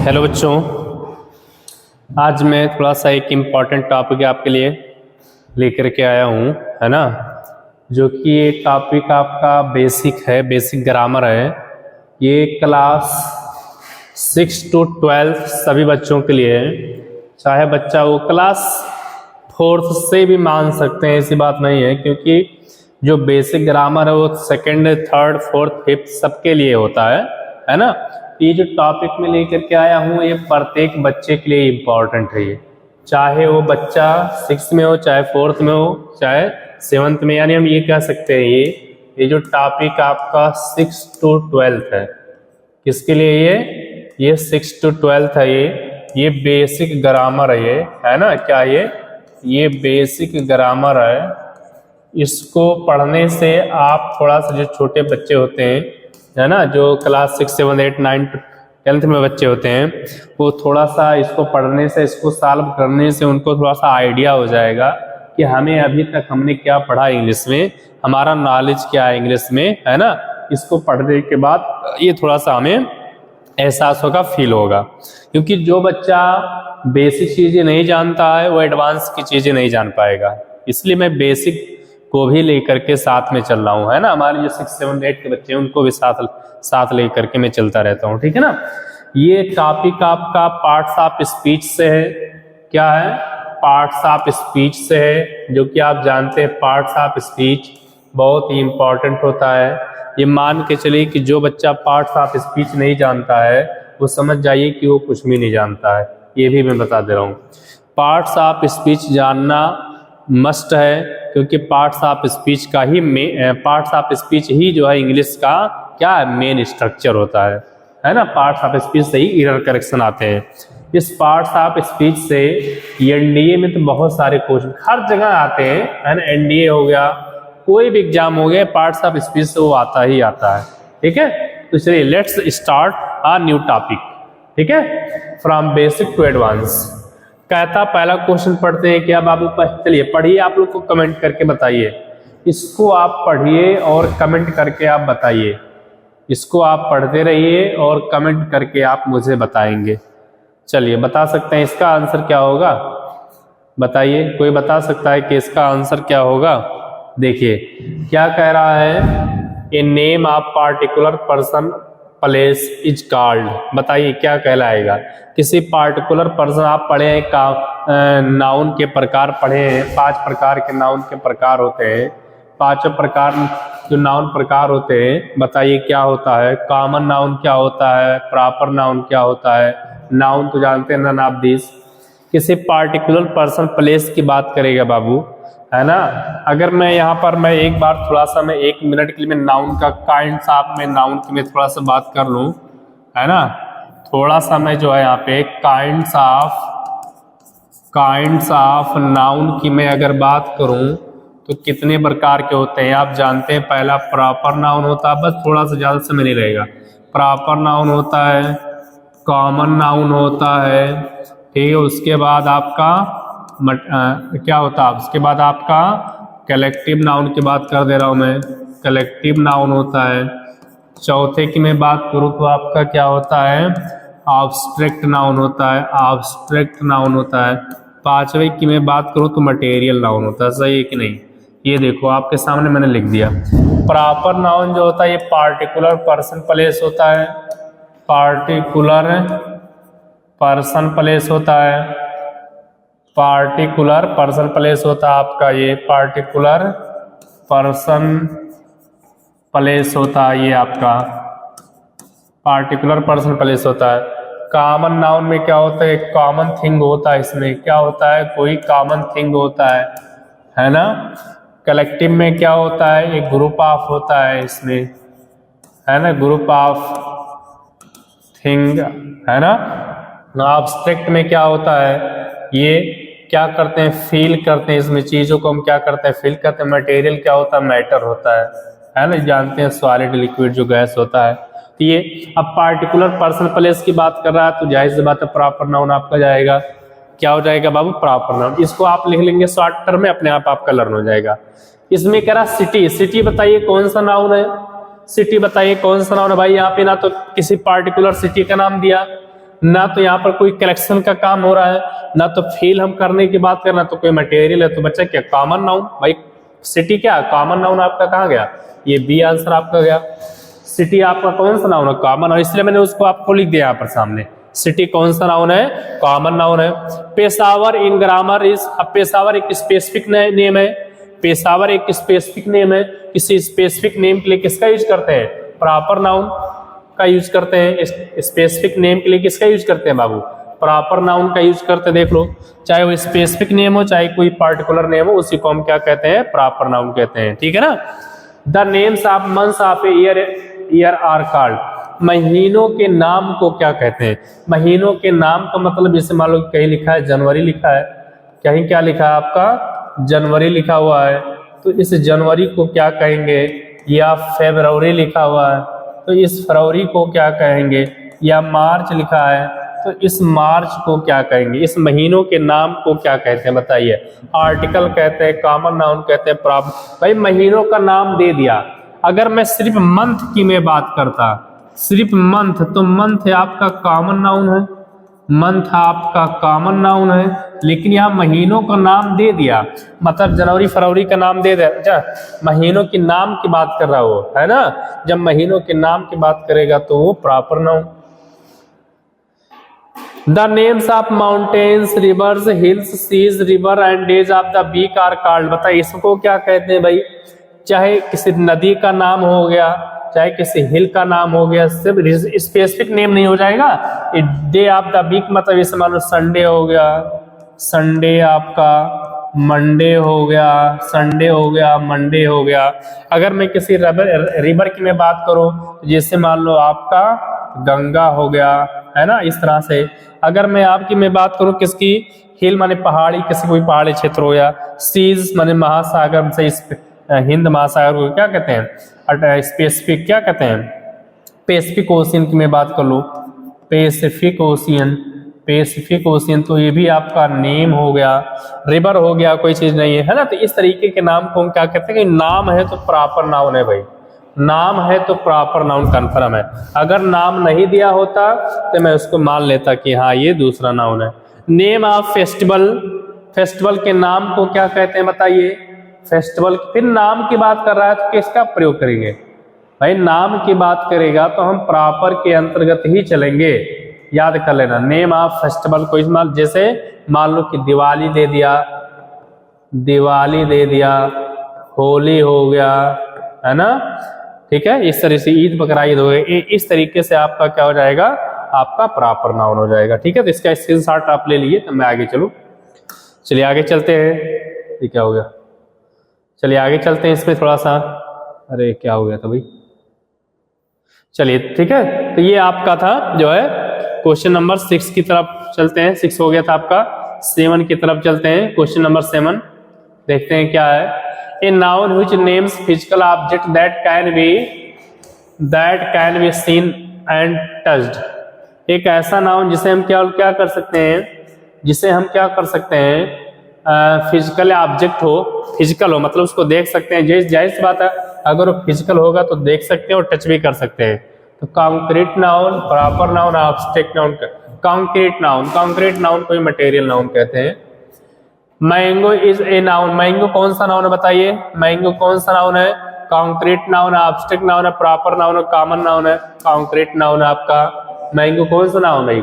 Hello बच्चों, आज मैं थोड़ा सा एक इम्पॉर्टेंट टॉपिक आपके लिए लेकर के आया हूँ, है ना। जो कि ये टॉपिक आपका बेसिक है, बेसिक ग्रामर है। ये क्लास 6 to 12 सभी बच्चों के लिए है। चाहे बच्चा वो क्लास 4th से भी मान सकते हैं, ऐसी बात नहीं है, क्योंकि जो बेसिक ग्रामर है वो 2nd, 3rd, 4th, 5th सबके लिए होता है ना। ये जो टॉपिक में लेकर के आया हूँ ये प्रत्येक बच्चे के लिए इम्पोर्टेंट है। ये चाहे वो बच्चा 6th में हो, चाहे 4th में हो, चाहे 7th में, यानी हम ये कह सकते हैं ये जो टॉपिक आपका 6 to 12 है, किसके लिए ये 6 to 12 है। ये बेसिक ग्रामर है, है ना। क्या ये बेसिक ग्रामर है। इसको पढ़ने से आप थोड़ा सा, जो छोटे बच्चे होते हैं, है ना, जो क्लास 6, 7, 8, 9, 10th में बच्चे होते हैं, वो थोड़ा सा इसको पढ़ने से, इसको सॉल्व करने से उनको थोड़ा सा आइडिया हो जाएगा कि हमें अभी तक हमने क्या पढ़ा इंग्लिश में, हमारा नॉलेज क्या है इंग्लिश में, है ना। इसको पढ़ने के बाद ये थोड़ा सा हमें एहसास होगा, फील होगा। क्योंकि जो बच्चा बेसिक चीज़ें नहीं जानता है वो एडवांस की चीज़ें नहीं जान पाएगा। इसलिए मैं बेसिक को भी लेकर के साथ में चल रहा हूँ, है ना। हमारे जो 6, 7, 8 के बच्चे हैं उनको भी साथ लेकर के मैं चलता रहता हूँ, ठीक है ना। ये टॉपिक आपका पार्ट्स ऑफ स्पीच से है। क्या है? पार्ट्स ऑफ स्पीच से है, जो कि आप जानते हैं पार्ट्स ऑफ स्पीच बहुत ही इंपॉर्टेंट होता है। ये मान के चलिए कि जो बच्चा पार्ट्स ऑफ स्पीच नहीं जानता है वो समझ जाइए कि वो कुछ भी नहीं जानता है। ये भी मैं बता दे रहा हूँ, पार्ट्स ऑफ स्पीच जानना मस्ट है, क्योंकि पार्ट्स ऑफ स्पीच का ही पार्ट्स ऑफ स्पीच ही जो है इंग्लिश का क्या है, मेन स्ट्रक्चर होता है ना। पार्ट्स ऑफ स्पीच से ही एरर करेक्शन आते हैं। इस पार्ट्स ऑफ स्पीच से एनडीए में तो बहुत सारे क्वेश्चन हर जगह आते हैं, है ना। एनडीए हो गया, कोई भी एग्जाम हो गया, पार्ट्स ऑफ स्पीच से वो आता ही आता है, ठीक है। तो चलिए let's start a new topic, ठीक है, फ्रॉम बेसिक टू एडवांस। कहता पहला क्वेश्चन पढ़ते हैं क्या बाबू? चलिए पढ़िए, आप लोग को कमेंट करके बताइए। इसको आप पढ़िए और कमेंट करके आप बताइए। इसको आप पढ़ते रहिए और कमेंट करके आप मुझे बताएंगे। चलिए बता सकते हैं इसका आंसर क्या होगा? बताइए, कोई बता सकता है कि इसका आंसर क्या होगा? देखिए क्या कह रहा है, a name of particular person place is called. बताइए क्या कहलाएगा? किसी पार्टिकुलर पर्सन, आप पढ़े हैं का नाउन के प्रकार पढ़े हैं, 5 प्रकार के नाउन के प्रकार होते हैं। 5 प्रकार जो नाउन प्रकार होते हैं, बताइए क्या होता है? कॉमन नाउन क्या होता है? प्रॉपर नाउन क्या होता है? नाउन तो जानते हैं, नन ऑफ दिस। किसी पार्टिकुलर पर्सन प्लेस की बात करेगा बाबू, है ना। अगर मैं यहाँ पर मैं एक बार थोड़ा सा, मैं 1 मिनट के लिए मैं नाउन का काइंड्स ऑफ में नाउन की मैं थोड़ा सा बात कर लूँ, है ना। थोड़ा सा मैं जो है यहाँ पे काइंड्स ऑफ नाउन की मैं अगर बात करूँ तो कितने प्रकार के होते हैं आप जानते हैं। पहला प्रॉपर नाउन होता है, बस थोड़ा सा ज़्यादा समय नहीं रहेगा। प्रॉपर नाउन होता है, कॉमन नाउन होता है, ठीक है। उसके बाद आपका क्या होता है? उसके बाद आपका कलेक्टिव नाउन की बात कर दे रहा हूँ मैं, कलेक्टिव नाउन होता है। चौथे की मैं बात करूँ तो आपका क्या होता है? ऑब्स्ट्रैक्ट नाउन होता है, ऑब्स्ट्रैक्ट नाउन होता है। 5वें की मैं बात करूँ तो मटेरियल नाउन होता है। सही है कि नहीं? ये देखो आपके सामने मैंने लिख दिया। प्रॉपर नाउन जो होता है ये पार्टिकुलर पर्सन प्लेस होता है, पार्टिकुलर पर्सन प्लेस होता है, पार्टिकुलर पर्सन प्लेस होता है आपका, ये पार्टिकुलर पर्सन प्लेस होता है, ये आपका पार्टिकुलर पर्सन प्लेस होता है। कॉमन नाउन में क्या होता है? कॉमन थिंग होता है। इसमें क्या होता है? कोई कॉमन थिंग होता है ना। कलेक्टिव में क्या होता है? एक ग्रुप ऑफ होता है इसमें, है ना, ग्रुप ऑफ थिंग, है ना। ऑब्स्ट्रैक्ट में क्या होता है? ये क्या करते हैं? फील करते हैं। इसमें चीज़ों को हम क्या करते हैं? फील करते हैं। मटेरियल क्या होता है? मैटर होता है ना। जानते हैं सॉलिड लिक्विड जो गैस होता है। तो ये अब पार्टिकुलर पर्सन प्लेस की बात कर रहा है तो जाहिर सी बात है प्रॉपर नाउन आपका जाएगा। क्या हो जाएगा बाबू? Proper noun. इसको आप लिख लेंगे शॉर्ट टर्म में, अपने आप आपका लर्न हो जाएगा। इसमें कह रहा सिटी। सिटी बताइए कौन सा नाउन है? सिटी बताइए कौन सा नाउन है भाई? यहाँ पे ना तो किसी पार्टिकुलर सिटी का नाम दिया, ना तो यहाँ पर कोई कलेक्शन का काम हो रहा है, ना तो फील हम करने की बात कर रहे हैं, तो कोई मटेरियल है। तो बच्चा क्या कॉमन नाउन, भाई सिटी क्या कॉमन नाउन आपका कहाँ गया, ये बी आंसर आपका गया। सिटी आपका कौन सा नाउन है, कॉमन नाउन, इसलिए मैंने उसको आपको लिख दिया यहाँ पर सामने। सिटी कौन सा नाउन है, कॉमन नाउन है। पेशावर इन ग्रामर इज, अब पेशावर एक स्पेसिफिक नेम है, पेशावर एक स्पेसिफिक नेम है। किसी स्पेसिफिक नेम के लिए किसका यूज करते हैं, प्रॉपर नाउन का यूज करते हैं। स्पेसिफिक नेम के लिए किसका यूज करते हैं बाबू, प्रॉपर नाउन का यूज करते हैं। देख लो, चाहे वो स्पेसिफिक नेम हो चाहे कोई पार्टिकुलर नेम हो, उसी को हम क्या कहते हैं, प्रॉपर नाउन कहते हैं। ठीक है ना। The names of months of year are called, महीनों के नाम को क्या कहते हैं। महीनों के नाम का मतलब जैसे मान लो कहीं लिखा है जनवरी लिखा है, कहीं क्या लिखा है आपका जनवरी लिखा हुआ है, तो इस जनवरी को क्या कहेंगे, या फरवरी लिखा हुआ है तो इस फरवरी को क्या कहेंगे, या मार्च लिखा है तो इस मार्च को क्या कहेंगे। इस महीनों के नाम को क्या कहते हैं बताइए, आर्टिकल कहते हैं, कॉमन नाउन कहते हैं, प्रॉपर। भाई महीनों का नाम दे दिया। अगर मैं सिर्फ मंथ की मैं बात करता, सिर्फ मंथ, तो मंथ आपका कॉमन नाउन है, मंथ आपका कॉमन नाउन है। लेकिन यहाँ महीनों का नाम दे दिया, मतलब जनवरी फरवरी का नाम दे दिया, महीनों के नाम की बात कर रहा हो, है ना। जब महीनों के नाम की बात करेगा तो वो proper noun. The names of mountains, rivers, hills, seas, river and days of the week are called. बताइए इसको क्या कहते हैं भाई। चाहे किसी नदी का नाम हो गया, चाहे किसी हिल का नाम हो गया, सिर्फ स्पेसिफिक नेम नहीं हो जाएगा। डे ऑफ द वीक मतलब जैसे मान लो संडे हो गया, संडे आपका मंडे हो गया, संडे हो गया, मंडे हो गया। अगर मैं किसी रिवर की मैं बात करूं, जैसे मान लो आपका गंगा हो गया, है ना, इस तरह से। अगर मैं आपकी मैं बात करूं किसकी, हिल माने पहाड़ी, किसी कोई पहाड़ी क्षेत्र हो गया, सीज माने महासागर से, हिंद महासागर को क्या कहते हैं, स्पेसिफिक क्या कहते हैं, पैसिफिक ओशियन की मैं बात कर लूँ, पैसिफिक ओशियन, पैसिफिक ओशियन, तो ये भी आपका नेम हो गया। रिवर हो गया, कोई चीज नहीं है ना। तो इस तरीके के नाम को हम क्या कहते हैं कि नाम है तो प्रॉपर नाउन है भाई, नाम है तो प्रॉपर नाउन कन्फर्म है। अगर नाम नहीं दिया होता तो मैं उसको मान लेता कि हाँ ये दूसरा नाउन है। नेम ऑफ फेस्टिवल, फेस्टिवल के नाम को क्या कहते हैं बताइए, फेस्टिवल। फिर नाम की बात कर रहा है तो किसका प्रयोग करेंगे भाई, नाम की बात करेगा तो हम प्रॉपर के अंतर्गत ही चलेंगे, याद कर लेना। नेम ऑफ फेस्टिवल को इस्तेमाल, जैसे मान लो कि दिवाली दे दिया, दिवाली दे दिया, होली हो गया, है ना, ठीक है। इस तरह से ईद बकरा ईद हो गई, इस तरीके से आपका क्या हो जाएगा, आपका प्रॉपर नाउन हो जाएगा। ठीक है, तो इसका स्क्रीनशॉट आप ले लिए, तो मैं आगे चलूं। चलिए आगे चलते हैं। ये क्या हो गया, चलिए आगे चलते हैं इसमें थोड़ा सा। अरे क्या हो गया था भाई, चलिए ठीक है। तो ये आपका था जो है क्वेश्चन नंबर 6 की तरफ चलते हैं। 6 हो गया था आपका, 7 की तरफ चलते हैं। क्वेश्चन नंबर 7 देखते हैं क्या है। A noun which names physical object that can be seen and touched. एक ऐसा नाउन जिसे हम क्या कर सकते हैं, जिसे हम क्या कर सकते हैं, फिजिकल ऑब्जेक्ट हो, फिजिकल हो मतलब उसको देख सकते हैं। जाहिर सी बात है, अगर वो फिजिकल होगा तो देख सकते हैं और टच भी कर सकते हैं। तो concrete noun, proper noun, abstract noun. Concrete noun, concrete noun को मटेरियल नाउन कहते हैं। Mango is a noun, mango कौन सा नाउन है बताइए, मैंगो कौन सा नाउन है, कॉन्क्रीट नाउन है, एब्स्ट्रैक्ट नाउन है, प्रॉपर नाउन है, कॉमन नाउन है। कॉन्क्रीट नाउन है आपका, मैंगो कौन सा नाउन है,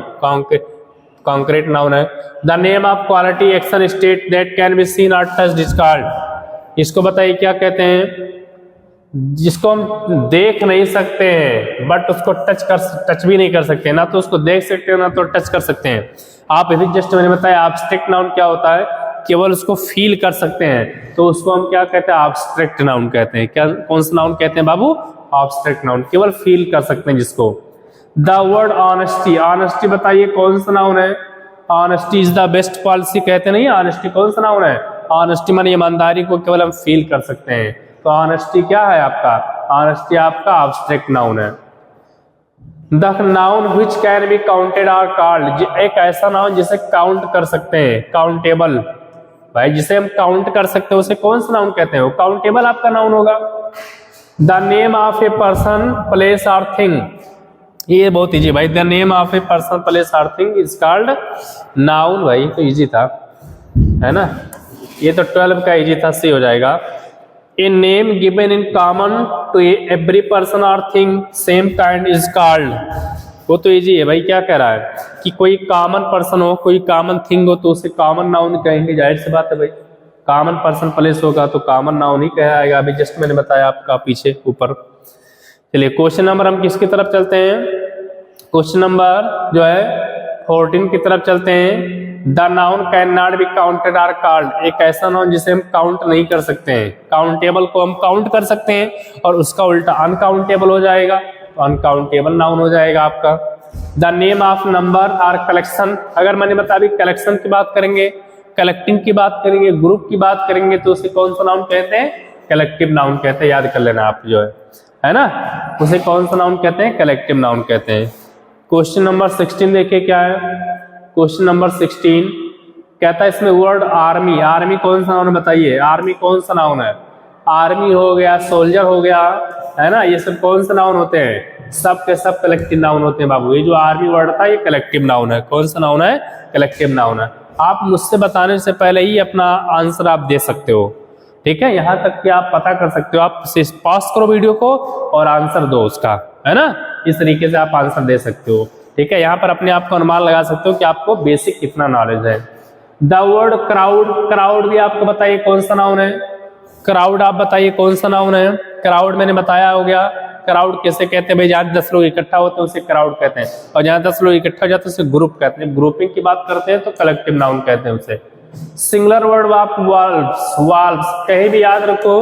कॉन्क्रीट नाउन है। The name of quality action state that can be seen और टच्ड इज कॉल्ड। इसको बताइए क्या कहते हैं, जिसको हम देख नहीं सकते हैं बट उसको टच भी नहीं कर सकते, ना तो उसको देख सकते हैं ना तो टच कर सकते हैं। आप अभी जस्ट मैंने बताया एब्स्ट्रैक्ट नाउन क्या होता है, केवल उसको फील कर सकते हैं, तो उसको हम क्या कहते हैं, एब्स्ट्रैक्ट नाउन कहते हैं। क्या कौन सा नाउन कहते हैं बाबू, एब्स्ट्रैक्ट नाउन, केवल फील कर सकते हैं जिसको। द वर्ड ऑनेस्टी, ऑनेस्टी बताइए कौन सा नाउन है, honesty is the best policy कहते नहीं, ऑनेस्टी कौन सा नाउन है, ऑनेस्टी माने ईमानदारी को केवल हम फील कर सकते हैं। तो ऑनेस्टी क्या है आपका, ऑनेस्टी आपका एब्स्ट्रैक्ट नाउन है। The noun which can be counted are called, एक ऐसा नाउन जिसे काउंट कर सकते हैं, काउंटेबल। भाई जिसे हम काउंट कर सकते हैं उसे कौन सा नाउन कहते हैं, वो काउंटेबल आपका नाउन होगा। The name of a person, place और थिंग, ये बहुत इजी भाई, the name of a person place or thing is called noun. भाई तो इजी था, है ना। ये तो 12 का इजी था, सी हो जाएगा। A name given in common to every person और thing same kind is called. वो तो इजी है भाई, क्या कह रहा है कि कोई कॉमन पर्सन हो, कोई कॉमन थिंग हो तो उसे कॉमन नाउन कहेंगे, जाहिर सी बात है भाई। कॉमन पर्सन प्लेस होगा तो कॉमन नाउन ही कहेगा। अभी जस्ट मैंने बताया आपका पीछे ऊपर। चलिए क्वेश्चन नंबर हम किसकी तरफ चलते हैं, क्वेश्चन नंबर जो है 14 की तरफ चलते हैं। The noun can not be counted are called. एक ऐसा नाउन जिसे हम काउंट नहीं कर सकते हैं। काउंटेबल को हम काउंट कर सकते हैं और उसका उल्टा अनकाउंटेबल हो जाएगा, तो अनकाउंटेबल नाउन हो जाएगा आपका। The name of number or collection. अगर मैंने बताया अभी कलेक्शन की बात करेंगे, कलेक्टिंग की बात करेंगे, ग्रुप की बात करेंगे तो उसे कौन सा नाउन कहते हैं, कलेक्टिव नाउन कहते हैं। याद कर लेना आप जो है ना, उसे कौन सा नाउन कहते हैं, कलेक्टिव नाउन कहते हैं। क्वेश्चन नंबर 16 देखिए क्या है। क्वेश्चन नंबर 16 कहता है इसमें वर्ड आर्मी। आर्मी कौन सा नाउन है बताइए, आर्मी कौन सा नाउन है। आर्मी हो गया, सोल्जर हो गया, है ना, ये सब कौन से नाउन होते हैं, सब के सब कलेक्टिव नाउन होते हैं बाबू। ये जो आर्मी वर्ड था ये कलेक्टिव नाउन है। कौन सा नाउन है, कलेक्टिव नाउन है। आप मुझसे बताने से पहले ही अपना आंसर आप दे सकते हो, ठीक है। यहाँ तक कि आप पता कर सकते हो, आप पॉज करो वीडियो को और आंसर दो उसका, है ना। इस तरीके से आप आंसर दे सकते हो, ठीक है। यहाँ पर अपने आप को अनुमान लगा सकते हो कि आपको बेसिक कितना नॉलेज है। The word crowd. क्राउड भी आपको बताइए कौन सा नाउन है, क्राउड आप बताइए कौन सा नाउन है। क्राउड मैंने बताया हो गया। क्राउड कैसे कहते हैं भाई, जहाँ 10 लोग इकट्ठा होते हैं उसे क्राउड कहते हैं, और जहाँ 10 लोग इकट्ठा हो जाते हैं उसे ग्रुप कहते हैं। ग्रुपिंग की बात करते हैं तो कलेक्टिव नाउन कहते हैं उसे। सिंगुलर वर्ड आप वाल्व्स। वाल्व्स कहीं भी याद रखो,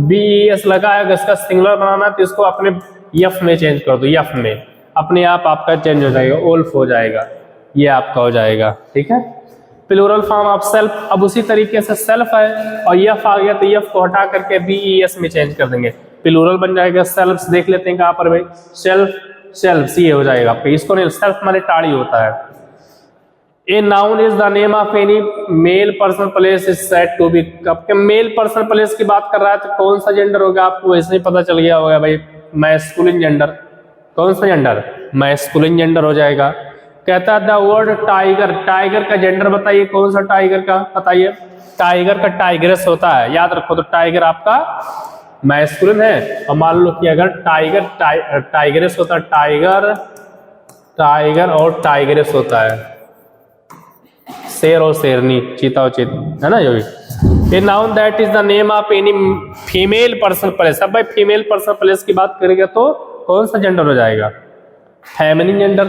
BES लगा है, इसका सिंगुलर बनाना तो इसको अपने यफ में चेंज कर दो, यफ में अपने आप आपका चेंज हो जाएगा, ओल्फ हो जाएगा, ये आपका हो जाएगा, ठीक है। Plural form of self. अब उसी तरीके से सेल्फ है और यफ आ गया तो यफ को हटा करके BES में चेंज कर देंगे, प्लूरल बन जाएगा सेल्फ्स। देख लेते हैं कहाँ पर भाई, सेल्फ, सेल्फ्स ये हो जाएगा आपका। इसको नहीं, सेल्फ माने टाड़ी होता है। A noun is the name of any male person place is said to be. आपके मेल पर्सन प्लेस की बात कर रहा है तो कौन सा जेंडर होगा, आपको वैसे ही पता चल गया होगा भाई, मैस्कुलिन जेंडर। कौन सा जेंडर, मैस्कुलिन जेंडर हो जाएगा। कहता है द वर्ड टाइगर। टाइगर का जेंडर बताइए, कौन सा टाइगर का बताइए। टाइगर का टाइग्रेस होता है, याद रखो। तो टाइगर आपका मैस्कुलिन है, और मान लो कि अगर टाइगर टाइग्रेस होता है, टाइगर, टाइगर और टाइग्रेस होता है, शेर और शेरनी, चीता और चीत, है ना। जो भी a noun that is the name of any female person place. अब भाई फीमेल पर्सन प्लेस की बात करेंगे तो कौन सा जेंडर हो जाएगा, फेमिनिन जेंडर।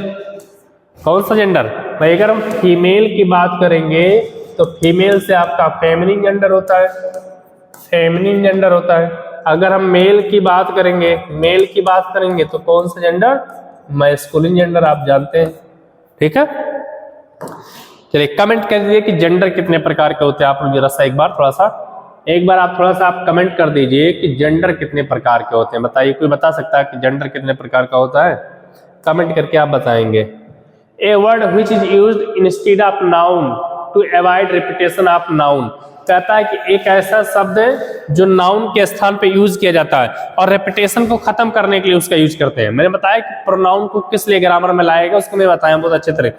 कौन सा जेंडर भाई, अगर हम फीमेल की बात करेंगे तो फीमेल से आपका फेमिनिन जेंडर होता है, फेमिनिन जेंडर होता है। अगर हम मेल की बात करेंगे, मेल की बात करेंगे तो कौन सा जेंडर, मैस्कुलिन जेंडर, आप जानते हैं, ठीक है। चलिए कमेंट कर दीजिए कि जेंडर कितने प्रकार के होते हैं। आप लोग जरा सा एक बार आप थोड़ा सा आप कमेंट कर दीजिए कि जेंडर कितने प्रकार के होते हैं। बताइए, कोई बता सकता है कि जेंडर कितने प्रकार का होता है, कमेंट करके आप बताएंगे। A word which is used instead of noun to avoid repetition of noun. कहता है कि एक ऐसा शब्द है जो नाउन के स्थान पे यूज किया जाता है और रेपिटेशन को खत्म करने के लिए उसका यूज करते हैं। मैंने बताया कि प्रोनाउन को किस लिए ग्रामर में लाएगा, उसको मैं बताया बहुत अच्छे तरह।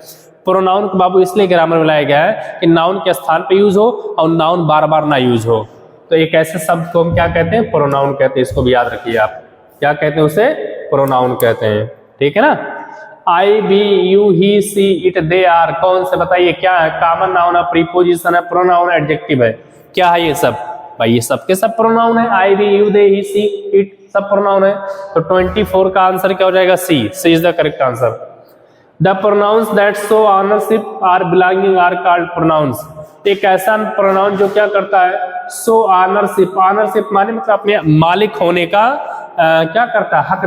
प्रोनाउन को बाबू इसलिए ग्रामर में लाया गया है कि नाउन के स्थान पे यूज हो और नाउन बार बार ना यूज हो। तो एक ऐसे शब्द को हम क्या कहते हैं, प्रोनाउन कहते हैं। इसको भी याद रखिए आप, क्या कहते हैं उसे, प्रोनाउन कहते हैं, ठीक है ना। I, we, you, he, she, it, they, are, कौन से बताइए क्या है, कॉमन नाउन है, प्रीपोजिशन है, प्रोनाउन है, एडजेक्टिव है, क्या है ये सब भाई, ये सब के सब प्रोनाउन है। I, we, you, they, he, she, it सब प्रोनाउन है। तो 24 का आंसर क्या हो जाएगा, C. C is the correct answer. The pronouns that show ownership or belonging are called pronouns. एक ऐसा प्रोनाउन जो क्या करता है, शो ऑनरशिप। ऑनरशिप माने मतलब अपने मालिक होने का क्या करता है, हक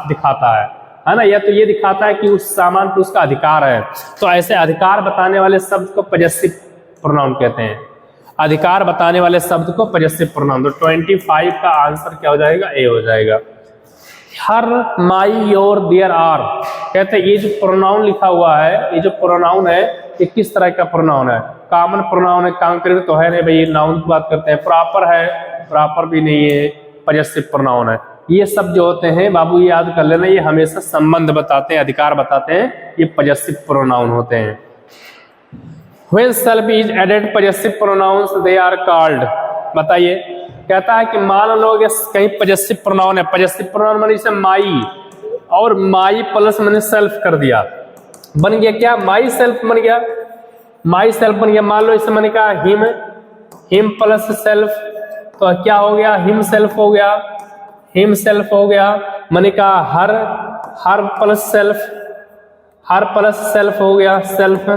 दिखाता है ना। या तो ये दिखाता है कि उस सामान पर उसका अधिकार है। तो ऐसे अधिकार बताने वाले शब्द को पजेसिव प्रोनाउन कहते हैं। अधिकार बताने वाले शब्द को पजेसिव प्रोनाउन। तो 25 का आंसर क्या हो जाएगा, ए हो जाएगा। हर, माई, योर, देयर, आर। कहते हैं ये जो प्रोनाउन लिखा हुआ है, ये जो प्रोनाउन है ये किस तरह का प्रोनाउन है, कॉमन प्रोनाउन है, कॉन्क्रीट तो है नहीं भाई, ये नाउन की बात करते हैं। प्रॉपर है, प्रॉपर भी नहीं है, पजेसिव प्रोनाउन है। ये सब जो होते हैं बाबू याद कर लेना, ये हमेशा संबंध बताते हैं, अधिकार बताते हैं, ये पजेसिव प्रोनाउन होते हैं। When self is added possessive pronouns they are called, बताइए, कहता है कि मान लो कहीं पजेसिव प्रोनाउन है, पजेसिव प्रोनाउन माने जैसे माई, और माई प्लस मैंने सेल्फ कर दिया, बन गया क्या, माई सेल्फ बन गया, माई सेल्फ बन गया। मान लो इसे मैंने कहा हिम, हिम प्लस सेल्फ, तो क्या हो गया, हिम सेल्फ हो गया, हिम सेल्फ हो गया। मैंने कहा हर, हर प्लस सेल्फ, हर प्लस सेल्फ हो गया, सेल्फ।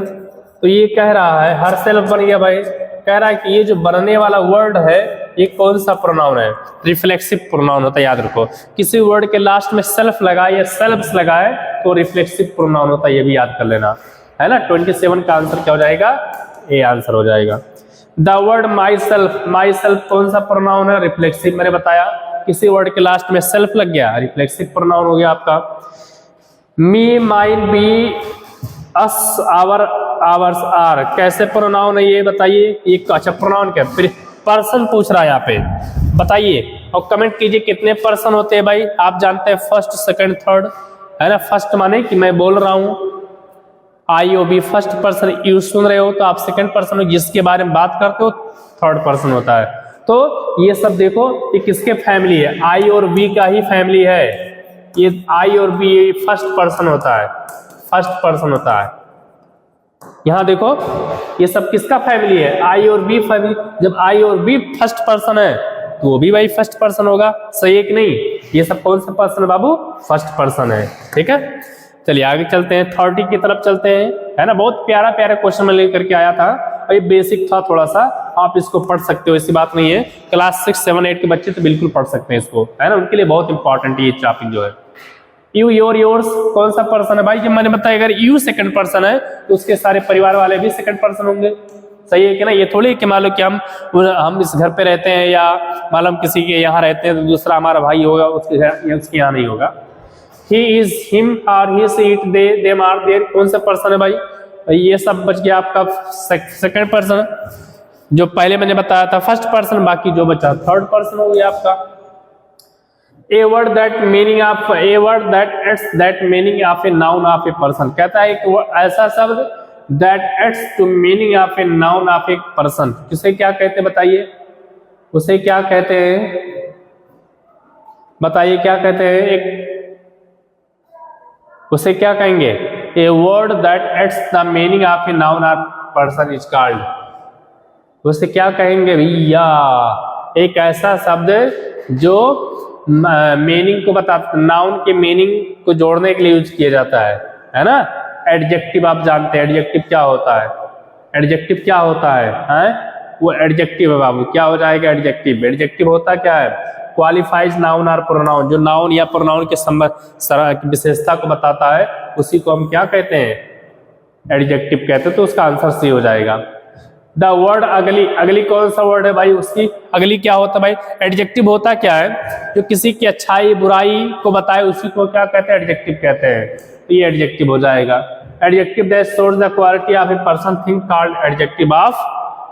तो ये कह रहा है हर सेल्फ बन गया भाई, कह रहा है कि ये जो बनने वाला वर्ड है ये कौन सा प्रोनाउन है, रिफ्लेक्सिव प्रोनाउन होता है, याद रखो। किसी वर्ड के लास्ट में सेल्फ लगाए या सेल्फ्स लगाए तो रिफ्लेक्सिव प्रोनाउन होता है, ये भी याद कर लेना, है ना। 27 का आंसर क्या हो जाएगा, ए आंसर हो जाएगा। The word my self, my self कौन सा प्रोनाउन है, रिफ्लेक्सिव, मैंने बताया। किसी वर्ड के लास्ट में सेल्फ लग गया, रिफ्लेक्सिव प्रोनाउन हो गया आपका। Me, mine, we, us, our, ours, are, कैसे प्रोनाउन है ये बताइए। एक अच्छा प्रोनाउन क्या, पर्सन पूछ रहा है यहाँ पे, बताइए और कमेंट कीजिए कितने पर्सन होते हैं भाई। आप जानते हैं फर्स्ट, सेकंड, थर्ड, है ना। फर्स्ट माने कि मैं बोल रहा हूँ I or we, first person, you सुन रहे हो तो आप सेकंड पर्सन हो, जिसके बारे में बात करते हो थर्ड पर्सन होता है। तो ये सब देखो ये किसके फैमिली है, आई और बी का ही फैमिली है। ये आई और बी फर्स्ट पर्सन होता है, फर्स्ट पर्सन होता है। यहां देखो ये सब किसका फैमिली है, आई और बी फैमिली। जब आई और बी फर्स्ट पर्सन है तो वो भी भाई फर्स्ट पर्सन होगा, सही है कि नहीं। ये सब कौन सा पर्सन है बाबू, फर्स्ट पर्सन है, ठीक है। चलिए आगे चलते हैं, 30 की तरफ चलते हैं, है ना। बहुत प्यारा प्यारा क्वेश्चन मैं लेकर के आया था, और ये बेसिक था थोड़ा सा, आप इसको पढ़ सकते हो, ऐसी बात नहीं है। क्लास 6, 7, 8 के बच्चे तो बिल्कुल पढ़ सकते हैं इसको, है ना। उनके लिए बहुत इंपॉर्टेंट ये टॉपिक जो है। यू, योर, योर्स कौन सा पर्सन है भाई, जब मैंने बताया अगर यू सेकंड पर्सन है तो उसके सारे परिवार वाले भी सेकंड पर्सन होंगे, सही है कि ना। ये थोड़ी कि मान लो कि हम इस घर पे रहते हैं या मालूम किसी के यहाँ रहते हैं तो दूसरा हमारा भाई होगा उसके यहाँ नहीं होगा। He is, him are, he she, it, they, them are, there, कौन सा पर्सन है भाई, ये सब बच गया आपका सेकंड पर्सन। जो पहले मैंने बताया था फर्स्ट पर्सन, बाकी जो बचा थर्ड पर्सन हो गया आपका। A word that meaning of, a word that adds that meaning of a noun of a person, कहता है एक ऐसा शब्द that adds to meaning of a noun of a person, किसे क्या कहते हैं बताइए, उसे क्या कहते हैं बताइए, क्या कहते हैं, एक उसे क्या कहेंगे, ए word that ads the meaning of a noun of person is called, उसे क्या कहेंगे भैया, एक ऐसा शब्द जो मीनिंग को बताता, नाउन के मीनिंग को जोड़ने के लिए यूज किया जाता है ना। एडजेक्टिव आप जानते हैं, एडजेक्टिव क्या होता है, एडजेक्टिव क्या होता है? वो एडजेक्टिव है बाबू, क्या हो जाएगा एडजेक्टिव, एडजेक्टिव होता क्या है, क्वालिफाइज नाउन और प्रोनाउन, जो नाउन या प्रोनाउन के विशेषता को बताता है उसी को हम क्या कहते हैं, एडजेक्टिव कहते हैं। तो उसका आंसर सी हो जाएगा। द वर्ड अगली, अगली कौन सा वर्ड है भाई, उसकी अगली क्या होता है भाई, एडजेक्टिव होता क्या है, जो किसी की अच्छाई बुराई को बताए उसी को क्या कहते हैं, एडजेक्टिव कहते हैं। तो ये एडजेक्टिव हो जाएगा। Adjective that shows the quality of a person thing called adjective of,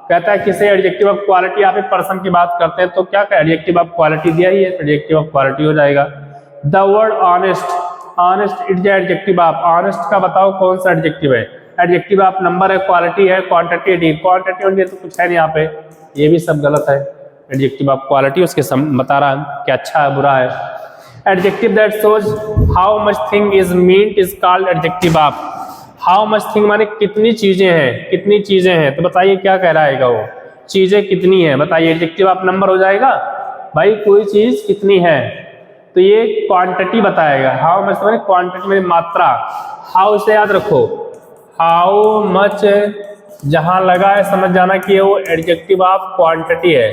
कहता है किसी adjective of quality of a person की बात करते हैं तो क्या एडजेक्टिव ऑफ क्वालिटी दिया ही है, एडजेक्टिव ऑफ क्वालिटी हो जाएगा। The word honest, honest it the adjective of, honest का बताओ कौन सा एडजेक्टिव है, एडजेक्टिव ऑफ नंबर है, क्वालिटी है, क्वांटिटेटिव, क्वांटिटेटिव तो कुछ है नहीं यहाँ पे, ये भी सब गलत है। एडजेक्टिव ऑफ क्वालिटी उसके बता रहा है कि अच्छा है बुरा है। Adjective that shows how much thing is meant is called adjective of, how much thing माने कितनी चीजें हैं, कितनी चीजें हैं, तो बताइए क्या कह रहा है वो, चीजें कितनी है बताइए, एडजेक्टिव ऑफ नंबर हो जाएगा भाई, कोई चीज कितनी है, तो ये क्वांटिटी बताएगा। हाउ मच माने क्वांटिटी में मात्रा, हाउ से याद रखो, हाउ मच जहां लगा है समझ जाना कि वो एडजेक्टिव ऑफ क्वांटिटी है,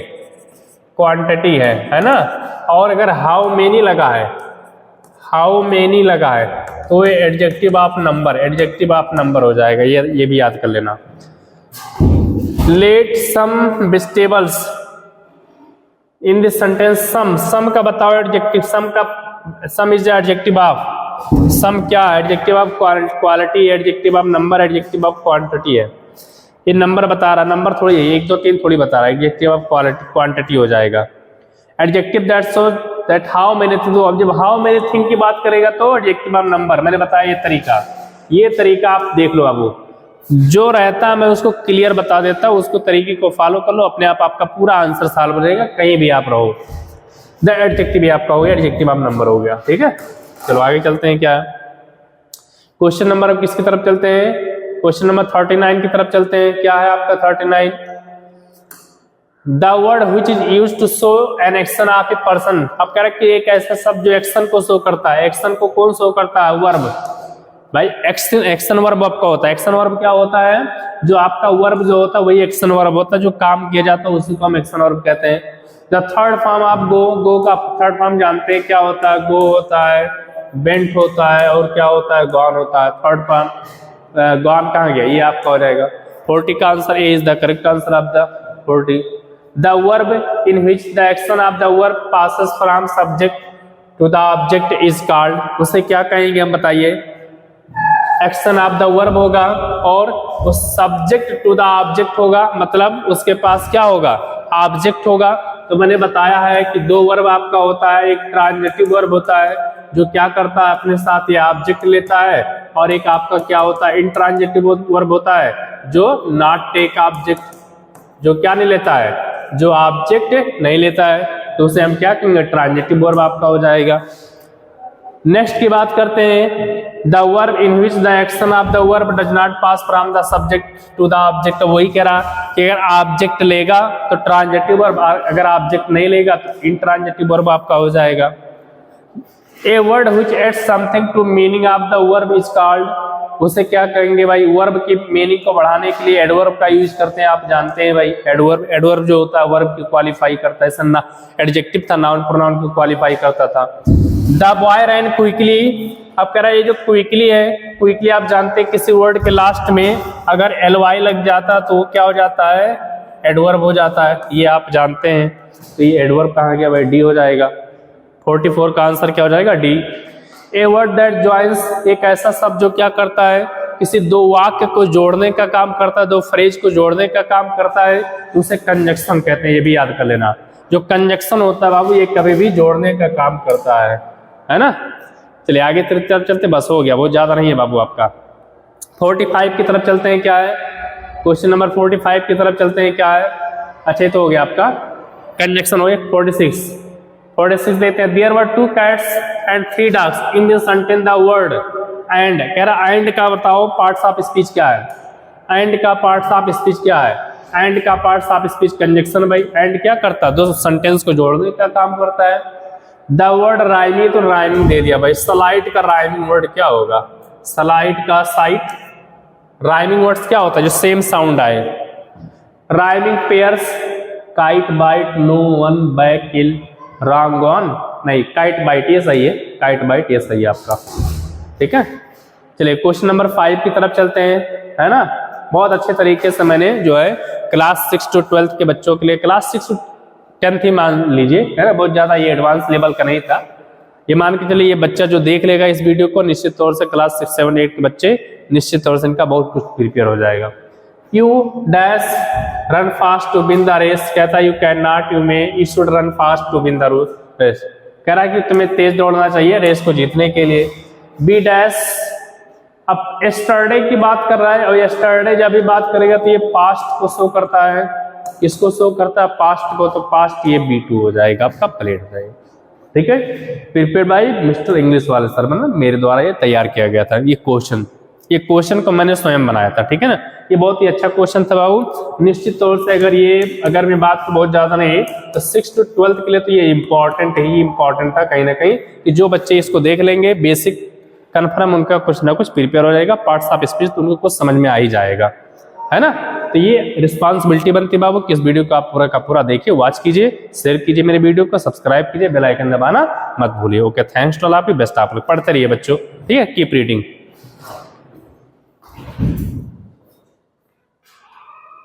क्वांटिटी है ना। और अगर हाउ मेनी लगा है, हाउ मेनी लगा है तो ये adjective of number, adjective of number हो जाएगा, ये भी याद कर लेना। Let some vegetables in this sentence, some का बताओ adjective, some is the adjective of, some क्या है, adjective of quality, adjective of number, adjective of quantity है। ये नंबर बता रहा, नंबर थोड़ी 1 2 3 थोड़ी बता रहा है, एडजेक्टिव ऑफ क्वालिटी क्वांटिटी हो जाएगा। Adjective that shows that how many thing, तो अब जब हाउ मेनी थिंग की बात करेगा तो एडजेक्टिव ऑफ नंबर, मैंने बताया ये तरीका आप देख लो बाबू, जो रहता मैं उसको क्लियर बता देता हूं, उसको तरीके को फॉलो कर लो, अपने आप आपका पूरा आंसर सॉल्व हो जाएगा, कहीं भी आप रहो। द एडजेक्टिव भी आपका हो गया, एडजेक्टिव ऑफ नंबर हो गया, ठीक है। चलो आगे चलते हैं, क्या क्वेश्चन नंबर, अब किसकी तरफ चलते हैं, क्वेश्चन नंबर 39 की तरफ चलते हैं। क्या है आपका 39, the word which is use to show an action of a person. अब कह रहे कि एक ऐसा शब्द जो एक्शन को शो करता है, एक्शन को कौन शो करता है, वर्ब। भाई एक्शन वर्ब आपका होता है, एक्शन वर्ब क्या होता है, जो आपका वर्ब जो होता है वही एक्शन वर्ब होता है, जो काम किया जाता है उसी को हम एक्शन वर्ब कहते हैं। द थर्ड फॉर्म आप गो का थर्ड फॉर्म जानते हैं क्या होता है, गो होता है, बेंट होता है, और क्या होता है, गॉन होता है। थर्ड फॉर्म गॉन कहाँ गया, ये आपका हो जाएगा 40 का answer, a is the correct answer of the 40। The verb in which the action of the verb passes from subject to the object is called, उसे क्या कहेंगे हम बताइए, एक्शन ऑफ द वर्ब होगा और उस सब्जेक्ट टू द ऑब्जेक्ट होगा, मतलब उसके पास क्या होगा, ऑब्जेक्ट होगा। तो मैंने बताया है कि दो वर्ब आपका होता है, एक ट्रांजिटिव वर्ब होता है जो क्या करता है अपने साथ ये ऑब्जेक्ट लेता है, और एक आपका क्या होता है इंट्रांजिटिव वर्ब होता है जो नॉट टेक ऑब्जेक्ट, जो क्या नहीं लेता है, जो ऑब्जेक्ट नहीं लेता है, तो उसे हम क्या कहेंगे, ट्रांजिटिव वर्ब आपका हो जाएगा। नेक्स्ट की बात करते हैं, the verb in which the action of the verb does not pass from the subject to the object. वही कह रहा कि अगर ऑब्जेक्ट लेगा तो ट्रांजिटिव वर्ब, अगर ऑब्जेक्ट नहीं लेगा तो इंट्रांजिटिव वर्ब आपका हो जाएगा। A word which adds something to meaning of the verb is called, उसे क्या कहेंगे भाई, वर्ब की मीनिंग को बढ़ाने के लिए एडवर्ब का यूज करते हैं, आप जानते हैं भाई एडवर्ब जो होता है वर्ब की क्वालिफाई करता है, सन्ना एडजेक्टिव था, नाउन प्रोनाउन को क्वालिफाई करता था। द बॉय रैन क्विकली, अब कह रहा है ये जो क्विकली है, क्विकली आप जानते हैं किसी वर्ड के लास्ट में अगर ly लग जाता तो वो क्या हो जाता है, एडवर्ब हो जाता है, ये आप जानते हैं। तो ये एडवर्ब कहाँ गया भाई, डी हो जाएगा। 44 का आंसर क्या हो जाएगा, D. A word that joins, एक ऐसा शब्द जो क्या करता है, किसी दो वाक्य को जोड़ने का काम करता है, दो फ्रेज को जोड़ने का काम करता है, तो उसे कंजक्शन कहते हैं, ये भी याद कर लेना। जो कंजक्शन होता है बाबू ये कभी भी जोड़ने का काम करता है ना। चलिए आगे तरफ चलते, बस हो गया, बहुत ज्यादा नहीं है बाबू आपका। 45 की तरफ चलते हैं, क्या है क्वेश्चन नंबर 45 की तरफ चलते हैं, क्या है, अच्छा तो हो गया आपका कंजक्शन हो गया। 46 देते हैं, there were 2 cats and 3 dogs in this sentence the word and, कह रहा एंड का बताओ पार्ट्स ऑफ स्पीच क्या है, एंड का पार्ट्स ऑफ स्पीच क्या है, एंड का पार्ट्स ऑफ स्पीच कंजक्शन। भाई एंड क्या करता है, दो सेंटेंस को जोड़ने का काम करता है। द वर्ड राइमिंग, तो राइमिंग दे दिया भाई, सलाइट का राइमिंग वर्ड क्या होगा, सलाइट का साइट, राइमिंग वर्ड्स क्या होता है जो सेम साउंड आए। Rhyming pairs, kite bite, no one, back, kill, wrong on, नहीं काइट बाइट ये सही है, काइट बाइट ये सही है आपका, ठीक है। चलिए क्वेश्चन नंबर 5 की तरफ चलते हैं, है ना। बहुत अच्छे तरीके से मैंने जो है क्लास 6 to 12 के बच्चों के लिए, क्लास 6 to 10th ही मान लीजिए, है ना, बहुत ज्यादा ये एडवांस लेवल का नहीं था। ये मान के चलिए ये बच्चा जो देख लेगा इस वीडियो को, निश्चित तौर से क्लास 6, 7, 8 के बच्चे निश्चित तौर से इनका बहुत कुछ प्रिपेयर हो जाएगा। You dash run fast to win the race, कहता है you can not, you may, you should run fast to win the race, कह रहा है कि तुम्हें तेज दौड़ना चाहिए रेस को जीतने के लिए। बी डैश, अब यस्टरडे की बात कर रहा है, और यस्टरडे जब भी बात करेगा तो ये पास्ट को शो करता है, इसको शो करता है पास्ट को, तो पास्ट ये B2 हो जाएगा आपका, प्लेट हो जाएगा, ठीक है। प्रिपेयर बाय मिस्टर इंग्लिश वाले सर, मतलब मेरे द्वारा ये तैयार किया गया था। ये क्वेश्चन को मैंने स्वयं बनाया था, ठीक है ना। ये बहुत ही अच्छा क्वेश्चन था बाबू, निश्चित तौर से अगर मैं बात तो बहुत ज्यादा नहीं तो 6 to 12 के लिए तो ये इम्पोर्टेंट था कहीं ना कहीं, कि जो बच्चे इसको देख लेंगे बेसिक कन्फर्म उनका कुछ ना कुछ प्रिपेयर हो जाएगा, पार्ट्स ऑफ स्पीच तो उनको कुछ समझ में आ ही जाएगा, है ना। तो ये रिस्पांसिबिलिटी बनती है बाबू कि इस वीडियो को आप पूरा का पूरा देखिए, वॉच कीजिए, शेयर कीजिए मेरे वीडियो को, सब्सक्राइब कीजिए, बेल आइकन दबाना मत भूलिए। Okay, thanks to all of you, best आप लोग पढ़ते रहिए बच्चों, ठीक है, कीप रीडिंग।